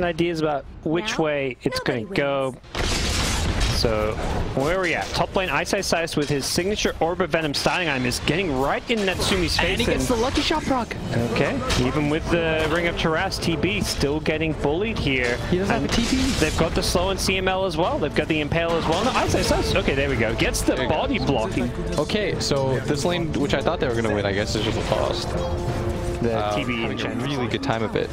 ideas about which way it's going to go. So, where are we at? Top lane, Ice with his signature Orb of Venom starting item is getting right in Natsumi's face. And he gets the lucky shot proc. Okay, even with the Ring of Taras, TB still getting bullied here. He doesn't have a TP. They've got the slow and CML as well. They've got the Impale as well. No, Ice. Okay, there we go. Gets the body blocking. Okay, so this lane, which I thought they were going to win, I guess, is just lost. The TB having a really good time of it.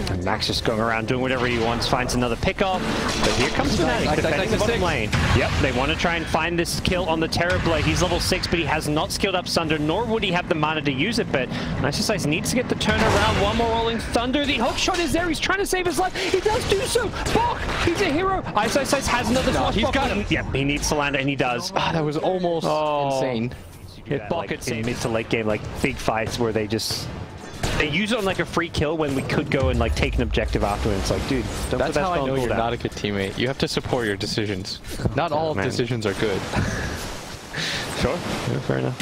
And Max just going around doing whatever he wants, finds another pickoff. But here comes FNATIC defending the bottom lane. Yep, they want to try and find this kill on the Terrorblade. He's level 6, but he has not skilled up Sunder, nor would he have the mana to use it. But Ice needs to get the turnaround. One more Rolling Thunder. The hook shot is there. He's trying to save his life. He does do so. Bok, he's a hero. Ice has another flash. He's got him. Yep, he needs to land it, and he does. Ah, that was almost insane. Hit Bok in mid to late game, like big fights where they just... They use it on like a free kill when we could go and like take an objective afterwards. It's like, dude, don't That's how I know you're down. not a good teammate. You have to support your decisions. Not all decisions are good. Sure, yeah, fair enough.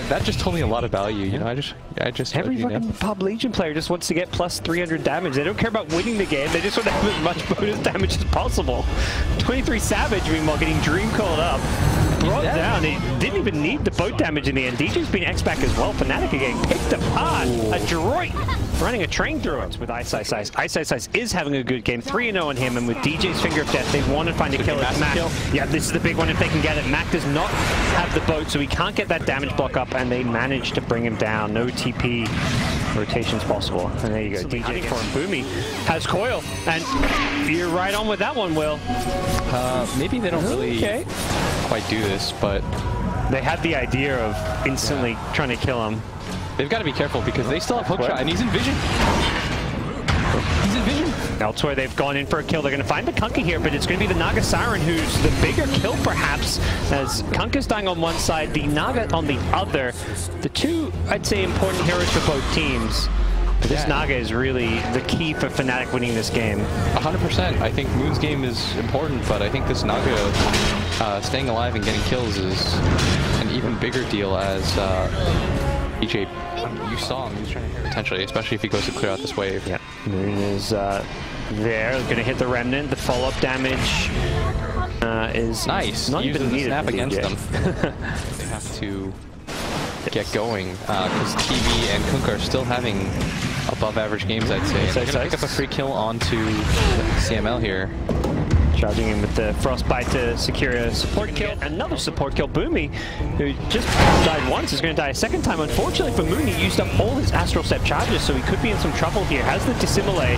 That just told me a lot of value. You know, I just every fucking Pub Legion player just wants to get plus 300 damage. They don't care about winning the game. They just want to have as much bonus damage as possible. 23 Savage, meanwhile, getting Dream called up. Brought down. He didn't even need the boat damage in the end. DJ's been X-back as well. FNATIC are getting picked apart. ADROIT running a train through it with Ice. Ice is having a good game. 3-0 on him, and with DJ's Finger of Death, they want to find a kill at Mac. Yeah, this is the big one if they can get it. Mac does not have the boat, so he can't get that damage block up, and they manage to bring him down. No TP rotations possible. And there you go. DJ for him. Boomy has Coil, and you're right on with that one, Will. Maybe they don't really quite do this, but they had the idea of instantly trying to kill him. They've got to be careful because they still have hookshot, and he's in vision. He's in vision. Elsewhere, they've gone in for a kill. They're going to find the Kunkka here, but it's going to be the Naga Siren who's the bigger kill, perhaps, as Kunkka's dying on one side, the Naga on the other. The two, I'd say, important heroes for both teams. But this Naga is really the key for FNATIC winning this game. 100%. I think Moon's game is important, but I think this Naga staying alive and getting kills is an even bigger deal as EJ, you saw him, he was trying to hit potentially, especially if he goes to clear out this wave. Yeah, Moon is there, going to hit the Remnant. The follow-up damage is nice. Not even needed. Snap against them. They have to get going because TV and Kunkka are still having above average games, I'd say. And they're going to pick up a free kill onto CML here. Charging in with the Frostbite to secure a support kill. Another support kill. Boomy, who just died once, is going to die a second time. Unfortunately for Moon, he used up all his Astral Step charges, so he could be in some trouble here. Has the Dissimilate.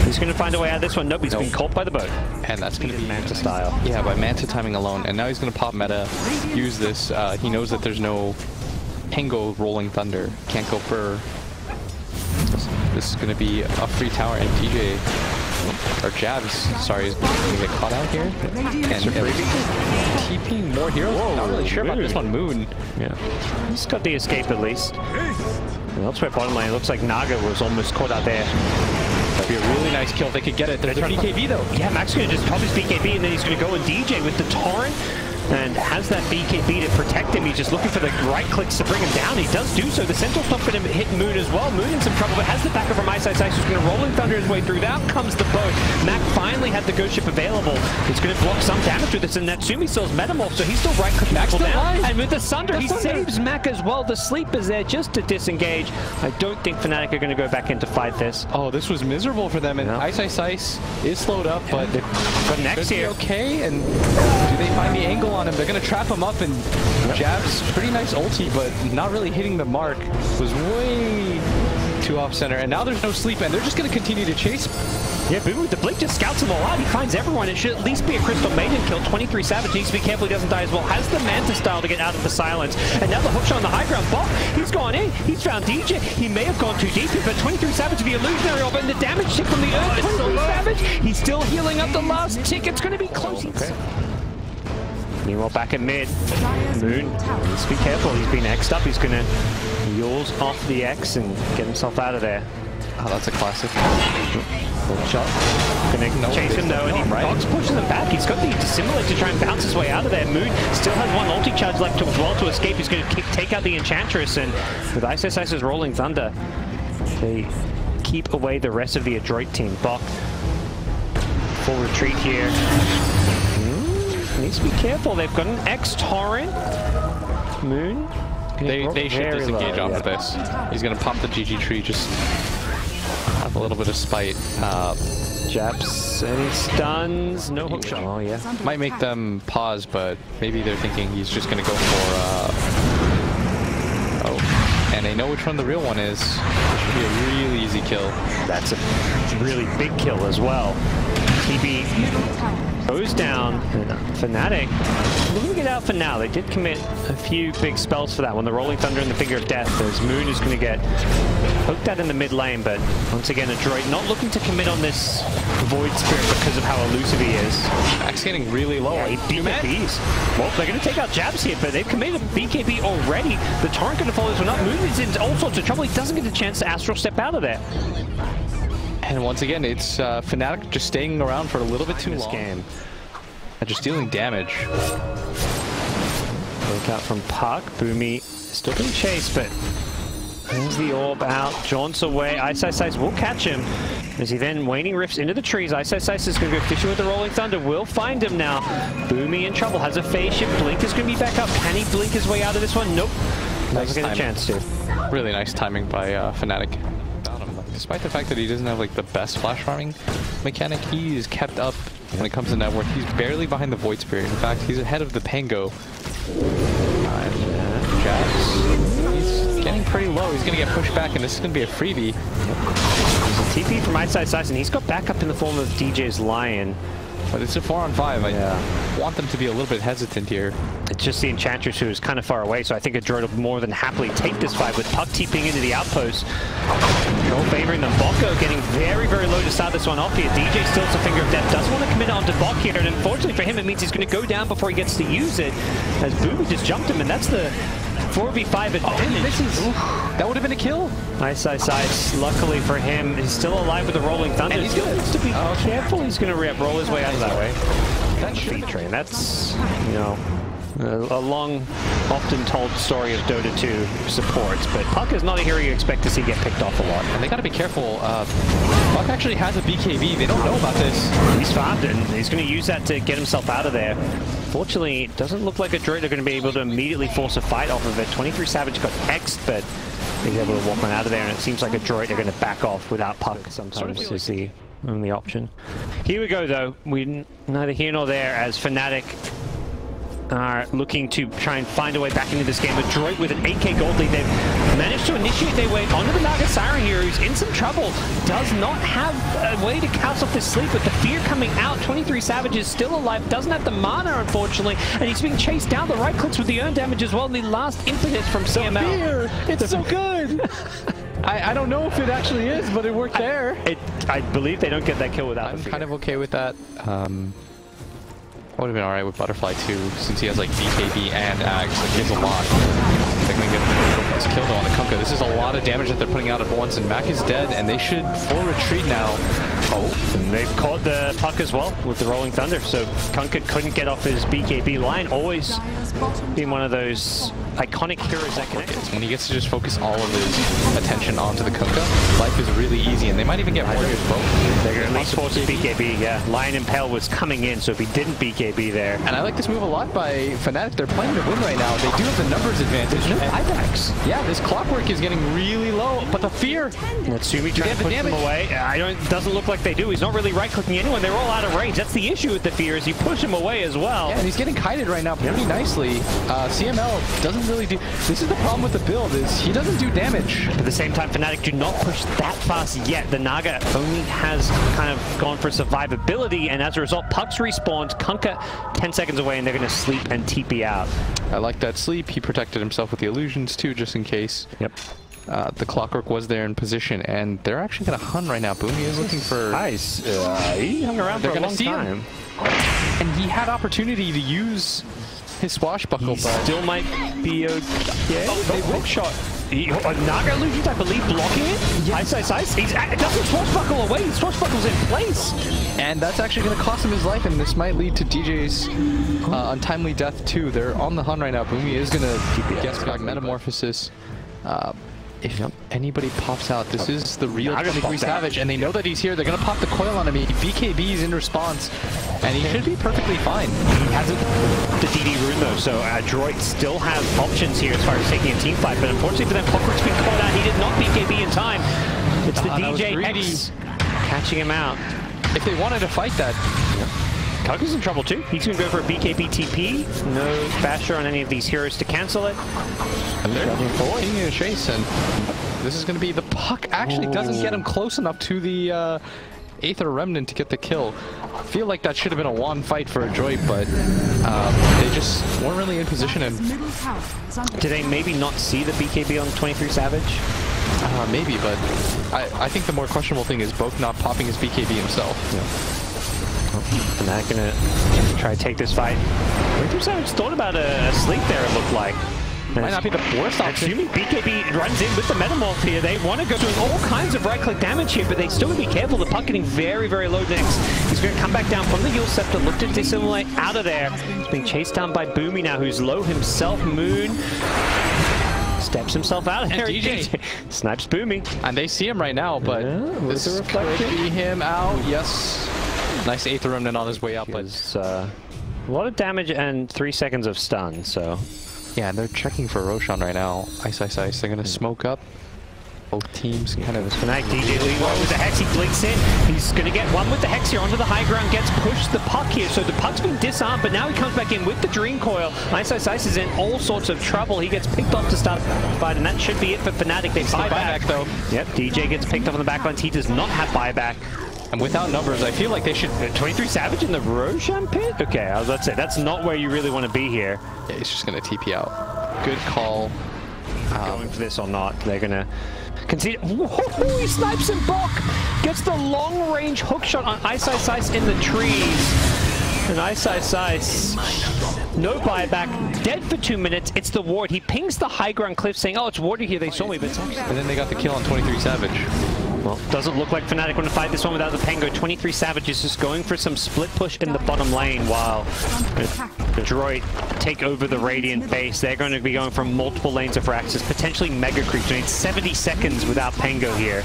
He's going to find a way out of this one. Nope, he's been caught by the boat. And that's going to be Manta style. Yeah, by Manta timing alone. And now he's going to pop meta, use this. He knows that there's no Pango Rolling Thunder. Can't go Burr. This is going to be a free tower, and DJ... Or Jabs, sorry, is going to get caught out here. And TPing more heroes. Whoa, not really sure about this one. Moon. Yeah. He's got the escape at least. And elsewhere bottom lane, it looks like Naga was almost caught out there. That'd be a really nice kill if they could get it. They're trying to BKB though. Yeah, Max is going to just pop his BKB and then he's going to go and DJ with the Torrent. And has that BKB to protect him. He's just looking for the right clicks to bring him down. He does do so. The Sentinel's not going to hit Moon as well. Moon in some trouble, but has the backup from Ice. Who's going to Rolling Thunder his way through. Out comes the boat. Mac finally had the Ghost Ship available. It's going to block some damage with this, and Natsumi still has Metamorph, so he's still right-clicking people down. And with the Sunder, he saves Mac as well. The Sleep is there just to disengage. I don't think FNATIC are going to go back in to fight this. Oh, this was miserable for them, and Ice is slowed up, but they've got an X here. Okay, and do they find the angle on him? They're going to trap him up, and Jab's pretty nice ulti, but not really hitting the mark. Was way too off center, and now there's no Sleep, and they're just going to continue to chase. Yeah, Boomy with the blink just scouts him a lot. He finds everyone. It should at least be a Crystal Maiden kill. 23 Savage needs to be careful he doesn't die as well. Has the Manta style to get out of the silence. And now the hookshot on the high ground. Bok, he's gone in. He's found DJ. He may have gone too deep, but 23 Savage, the illusionary of it, and the damage tick from the earth. 23 Savage, he's still healing up the last tick. It's going to be close. Okay. Meanwhile, back at mid, Moon needs to be careful. He's been X'd up. He's going to Yules off the X and get himself out of there. Oh, that's a classic. Shot. Gonna chase him though, and Bok's pushing him back. He's got the Dissimilate to try and bounce his way out of there. Moon still has one ulti charge left as well to escape. He's going to take out the Enchantress, and with Ice's Rolling Thunder, they keep away the rest of the ADROIT team. Bok full retreat here. Needs to be careful. They've got an X-Torrent. Moon. They should disengage off of this. He's going to pop the GG tree, just have a little bit of spite. Japs, any stuns? No hook shot. Oh, yeah. Might make them pause, but maybe they're thinking he's just going to go for... oh, and they know which one the real one is. It should be a really easy kill. That's a really big kill as well. TB goes down. FNATIC leaving it out for now. They did commit a few big spells for that one. The Rolling Thunder and the Finger of Death, as Moon is going to get hooked at in the mid lane, but once again, ADROIT not looking to commit on this Void Spirit because of how elusive he is. Max getting really low. Yeah, BKBs. Well, they're going to take out Jabs here, but they've committed a BKB already. The Torrent going to follow this one up. Moon is in all sorts of trouble. He doesn't get a chance to Astral Step out of there. And once again, it's FNATIC just staying around for a little bit too long. Game. And just dealing damage. Look out from Puck. Boomy still being chased, but there's the orb out. Jaunts away. Ice will catch him. As he then waning rifts into the trees. Ice is going to go fishing with the Rolling Thunder. Will find him now. Boomy in trouble. Has a phase shift. Blink is going to be back up. Can he blink his way out of this one? Nope. Doesn't get a chance to. Really nice timing by FNATIC. Despite the fact that he doesn't have like the best flash farming mechanic, he is kept up when it comes to net worth. He's barely behind the Void Spirit. In fact, he's ahead of the Pango. He's getting pretty low. He's going to get pushed back, and this is going to be a freebie. There's a TP from Ice, and he's got backup in the form of DJ's Lion. But it's a 4-on-5. I want them to be a little bit hesitant here. It's just the Enchantress who is kind of far away, so I think ADROIT will more than happily take this fight with Puck TPing into the outpost. Control favoring them. Bocco getting very, very low to start this one off here. DJ still has a Finger of Death. Doesn't want to commit onto Bok here, and unfortunately for him, it means he's going to go down before he gets to use it, as Boomy just jumped him, and that's the 4v5 advantage. That would have been a kill. Ice. Luckily for him, he's still alive with the Rolling Thunder. And he's still needs to be careful. He's going to roll his way out of that way. That feed train. That's, you know, a long, often told story of Dota 2 supports, but Puck is not a hero you expect to see get picked off a lot. And they got to be careful. Puck actually has a BKB. They don't know about this. He's farmed it, and he's going to use that to get himself out of there. Fortunately, it doesn't look like ADROIT are going to be able to immediately force a fight off of it. 23 Savage got X'd, but he's able to walk one out of there, and it seems like ADROIT are going to back off without Puck sometimes is the only option. Here we go, though. We neither here nor there, as FNATIC are looking to try and find a way back into this game. ADROIT with an 8k gold lead. They've managed to initiate their way onto the Naga Siren here, who's in some trouble. Does not have a way to cast off this sleep, with the fear coming out. 23 Savage is still alive. Doesn't have the mana, unfortunately, and he's being chased down. The right clicks with the earn damage as well, and the last impetus from CML. Fear. It's so good. I don't know if it actually is, but it worked there. I believe they don't get that kill without I'm kind of okay with that. Would have been alright with Butterfly too, since he has like BKB and Axe. Like, he has a lot. They're going to get this kill though on the Kunkka. This is a lot of damage that they're putting out at once, and Mac is dead, and they should full retreat now. Oh, and they've caught the Puck as well with the Rolling Thunder, so Kunkka couldn't get off his BKB line. Always been one of those iconic heroes that connects. When he gets to just focus all of his attention onto the Kunkka, life is really easy, and they might even get Warriors both. They're going to at least force his BKB, yeah. Lion Impale was coming in, so if he didn't BKB there. And I like this move a lot by FNATIC. They're playing to win right now. They do have the numbers advantage. There's no buybacks. Yeah, this clockwork is getting really low, but the fear. Natsumi trying to push him away. It doesn't look like they do. He's not really right-clicking anyone. They're all out of range. That's the issue with the fear, is you push him away as well. Yeah, and he's getting kited right now pretty nicely. CML doesn't really do... This is the problem with the build, is he doesn't do damage. But at the same time, FNATIC do not push that fast yet. The Naga only has kind of gone for survivability, and as a result, Puck's respawned. Kunkka 10 seconds away, and they're going to sleep and TP out. I like that sleep. He protected himself with the illusions too, just in case. Yep. The clockwork was there in position, and they're actually going to hunt right now. Boomy is looking for... Nice. He hung around for a long time. And he had opportunity to use his swashbuckle, but still might be okay. They hook shot. Naga illusions, I believe, blocking it. Yes. Ice. He doesn't swashbuckle away. He swashbuckles in place. And that's actually going to cost him his life, and this might lead to DJ's untimely death too. They're on the hunt right now. Boomy is going to guess back Metamorphosis. if anybody pops out, this is the real 23 Savage, and they know that he's here. They're going to pop the coil on him. BKB's in response, and he should be perfectly fine. He hasn't the DD rune though, so ADROIT still has options here as far as taking a team fight, but unfortunately for them, Clockwork's been called out. He did not BKB in time. It's the DJ X catching him out. If they wanted to fight that, Kaga's in trouble too. He's going to go for a BKB TP. No basher on any of these heroes to cancel it. And they're continuing to chase, and this is going to be the puck. Actually doesn't get him close enough to the Aether Remnant to get the kill. I feel like that should have been a one fight for ADROIT, but they just weren't really in position. And do they maybe not see the BKB on 23 Savage? Maybe, but I think the more questionable thing is Boke not popping his BKB himself. FNATIC gonna try to take this fight. 23 Savage thought about a sleep there, it looked like. Might not be the worst option. Assuming BKB runs in with the Metamorph here, they want to go doing all kinds of right-click damage here, but they still gotta be careful. The puck getting very, very low next. He's going to come back down from the Yule Scepter, look to dissimulate out of there. He's being chased down by Boomy now, who's low himself. Moon steps himself out of there. DJ snipes Boomy. And they see him right now, but this could be him out. Yes. Nice Aether Remnant on his way up, but a lot of damage and 3 seconds of stun, so... Yeah, they're checking for Roshan right now. Ice, ice, ice. They're going to smoke up. Both teams kind of... FNATIC, DJ Leroy with the Hex, he blinks in. He's going to get one with the Hex here onto the high ground, gets pushed the puck here, so the puck's been disarmed, but now he comes back in with the Dream Coil. Ice, ice, ice is in all sorts of trouble. He gets picked off to start the fight, and that should be it for FNATIC. They buy back though. Yep, DJ gets picked off on the back lines. He does not have buyback. And without numbers, I feel like they should... 23 Savage in the Roshan pit? Okay, I was about to say, that's not where you really want to be here. Yeah, he's just going to TP out. Good call. Going for this or not, they're going to concede. Whoa, he snipes him back! Gets the long-range hook shot on Ice, Ice, Ice in the trees. And Ice, Ice, Ice, no buyback, dead for 2 minutes. It's the ward. He pings the high ground cliff saying, oh, it's warded here, they saw me, but... And then they got the kill on 23 Savage. Well, doesn't look like FNATIC want to fight this one without the Pengo. 23 Savage is just going for some split push in the bottom lane while ADROIT take over the Radiant base. They're going to be going for multiple lanes of Firaxis, potentially Mega Creeps. I mean, 70 seconds without Pengo here.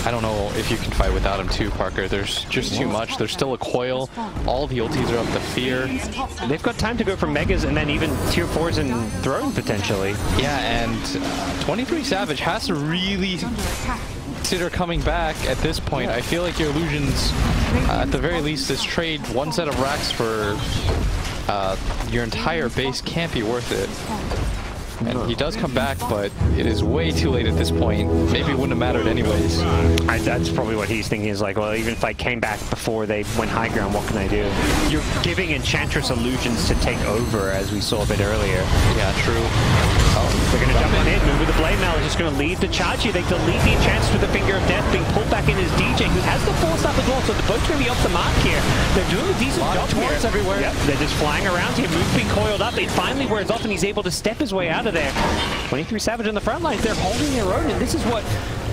I don't know if you can fight without him too, Parker. There's just too much. There's still a coil. All the ultis are up to Fear. They've got time to go for Megas and then even tier 4s and Throne potentially. Yeah, and 23 Savage has to really consider coming back at this point. I feel like your illusions, at the very least, this trade one set of racks for your entire base can't be worth it. And he does come back, but it is way too late at this point. Maybe it wouldn't have mattered anyways. That's probably what he's thinking, is like, well, even if I came back before they went high ground, what can I do? You're giving Enchantress illusions to take over, as we saw a bit earlier. Yeah, true. They're going to jump on in, move with the Blade Mail, is just going to lead the charge here. They delete the Enchantress with the Finger of Death, being pulled back in as DJ, who has the Force up as well, so the boat's going to be off the mark here. They're doing a decent job here. Everywhere. Yep, they're just flying around here, Moon's being coiled up. It finally wears off, and he's able to step his way out of there. 23 Savage on the front lines, they're holding their own, and this is what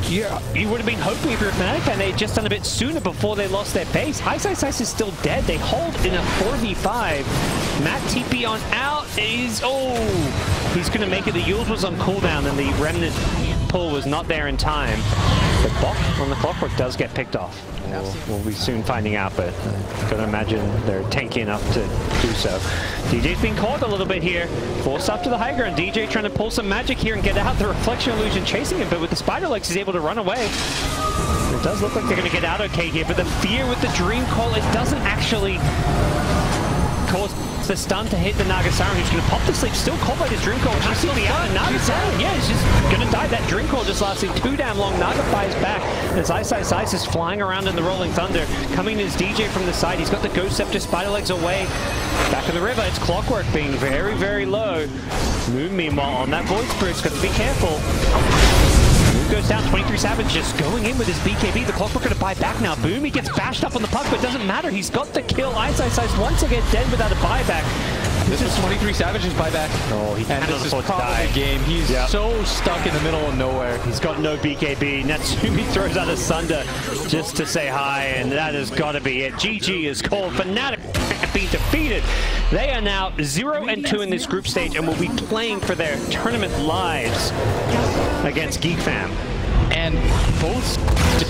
you would have been hoping if you're a FNATIC fan. They had just done a bit sooner before they lost their base. Ice, Ice, Ice is still dead. They hold in a 4v5. Matt TP on out is... Oh! He's going to make it. The Yules was on cooldown, and the Remnant pull was not there in time. The Bok on the Clockwork does get picked off. We'll be soon finding out, but I'm going to imagine they're tanky enough to do so. DJ's been caught a little bit here. Forced up to the high ground. DJ trying to pull some magic here and get out. The Reflection Illusion chasing him, but with the Spider Legs, he's able to run away. It does look like they're going to get out okay here, but the Fear with the Dream Call, it doesn't actually cause the stun to hit the Nagasaran, who's going to pop the sleep. Still caught by his Dream Call, which is still the out. And Nagasaran, yeah, he's just going to die. That Dream Call just lasting too damn long. Naga fires back as Ice, Ice, Ice is flying around in the Rolling Thunder. Coming is DJ from the side. He's got the Ghost Scepter, Spider Legs away. Back in the river, it's Clockwork being very, very low. Moon, meanwhile, on that Void Spirit's got to be careful. Goes down, 23 Savage just going in with his BKB. The Clockwork going to buy back now. Boomy gets bashed up on the puck, but it doesn't matter. He's got the kill. Ice, Ice, Ice once again dead without a buyback. This is 23 Savage's buyback. Oh, he and this is probably the game. He's so stuck in the middle of nowhere. He's got no BKB. Natsumi throws out a Sunder just to say hi, and that has got to be it. GG is called. FNATIC being defeated. They are now 0-2 in this group stage and will be playing for their tournament lives against Geek Fam. And both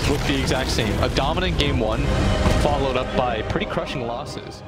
look the exact same. A dominant game one, followed up by pretty crushing losses.